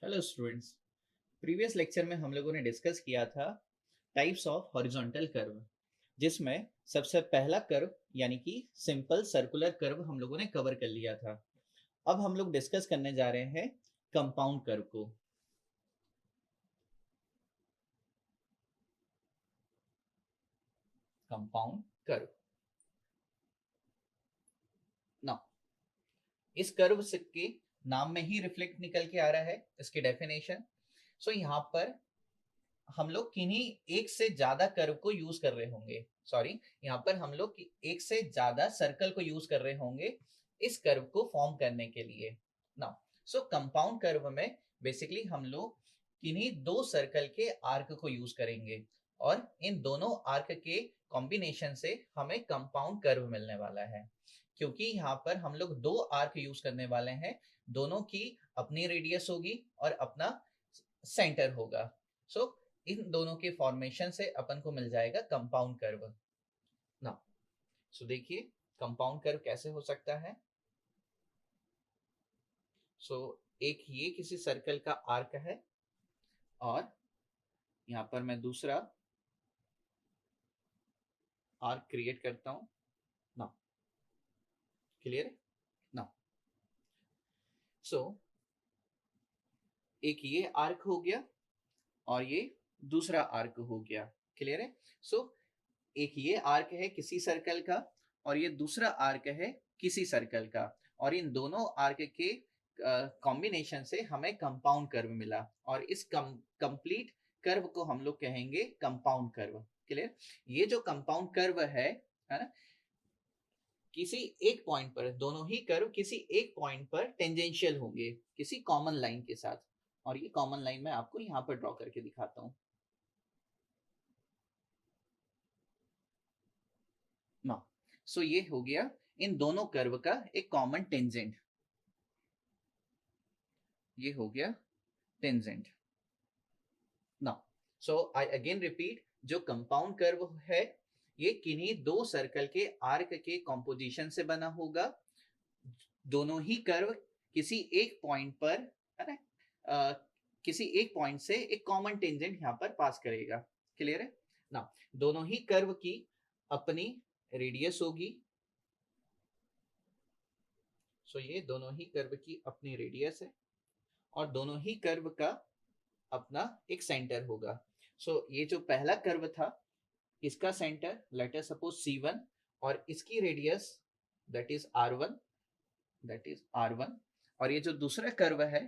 Hello students. Previous lecture में हम लोगों ने डिस्कस किया था टाइप्स ऑफ हॉरिजॉन्टल कर्व, जिसमें सबसे पहला कर्व यानी कि सिंपल सर्कुलर कर्व हम लोगों ने कवर कर लिया था। अब हम लोग डिस्कस करने जा रहे हैं कंपाउंड कर्व को। कंपाउंड कर्व ना, इस कर्व के नाम में ही रिफ्लेक्ट निकल के आ रहा है इसकी डेफिनेशन। सो यहाँ पर हम लोग किन्हीं एक से ज्यादा कर्व को यूज कर रहे होंगे, सॉरी, यहाँ पर हम लोग एक से ज्यादा सर्कल को यूज कर रहे होंगे इस कर्व को फॉर्म करने के लिए। नाउ सो कंपाउंड कर्व में बेसिकली हम लोग किन्हीं दो सर्कल के आर्क को यूज करेंगे और इन दोनों आर्क के कॉम्बिनेशन से हमें कंपाउंड कर्व मिलने वाला है। क्योंकि यहाँ पर हम लोग दो आर्क यूज करने वाले हैं, दोनों की अपनी रेडियस होगी और अपना सेंटर होगा। सो इन दोनों के फॉर्मेशन से अपन को मिल जाएगा कंपाउंड कर्व। ना सो देखिए कंपाउंड कर्व कैसे हो सकता है। सो एक ये किसी सर्कल का आर्क है और यहाँ पर मैं दूसरा आर्क क्रिएट करता हूं। ना क्लियर है ना। सो एक ये आर्क हो गया और ये दूसरा आर्क हो गया। क्लियर है। सो एक ये आर्क है किसी सर्कल का और ये दूसरा आर्क है किसी सर्कल का, और इन दोनों आर्क के कॉम्बिनेशन से हमें कंपाउंड कर्व मिला और इस कंप्लीट कर्व को हम लोग कहेंगे कंपाउंड कर्व। क्लियर। ये जो कंपाउंड कर्व है ना, किसी एक पॉइंट पर दोनों ही कर्व किसी एक पॉइंट पर टेंजेंशियल होंगे किसी कॉमन लाइन के साथ, और ये कॉमन लाइन मैं आपको यहाँ पर ड्रॉ करके दिखाता हूँ ना। सो ये हो गया इन दोनों कर्व का एक कॉमन टेंजेंट, ये हो गया टेंजेंट ना। सो आई अगेन रिपीट, जो कंपाउंड कर्व है ये किन्हीं दो सर्कल के आर्क के कॉम्पोजिशन से बना होगा। दोनों ही कर्व किसी एक पॉइंट पर, है ना, किसी एक पॉइंट से एक कॉमन टेंजेंट यहाँ पर पास करेगा। क्लियर है ना। दोनों ही कर्व की अपनी रेडियस होगी। सो ये दोनों ही कर्व की अपनी रेडियस है और दोनों ही कर्व का अपना एक सेंटर होगा। सो ये जो पहला कर्व था इसका centre let us suppose C1 और इसकी radius that is R1, that is R1। और ये जो दूसरा कर्व है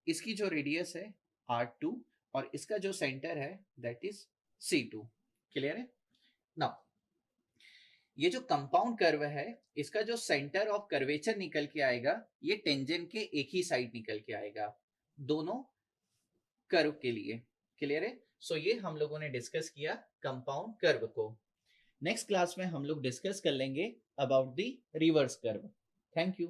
इसकी जो रेडियस है R2 और इसका जो सेंटर है दैट इज C2। क्लियर है नाउ। ये जो कंपाउंड कर्व है इसका जो सेंटर ऑफ कर्वेचर निकल के आएगा ये टेंजेंट के एक ही साइड निकल के आएगा दोनों कर्व के लिए। क्लियर है। सो ये हम लोगों ने डिस्कस किया कंपाउंड कर्व को। नेक्स्ट क्लास में हम लोग डिस्कस कर लेंगे about the reverse curve. Thank you.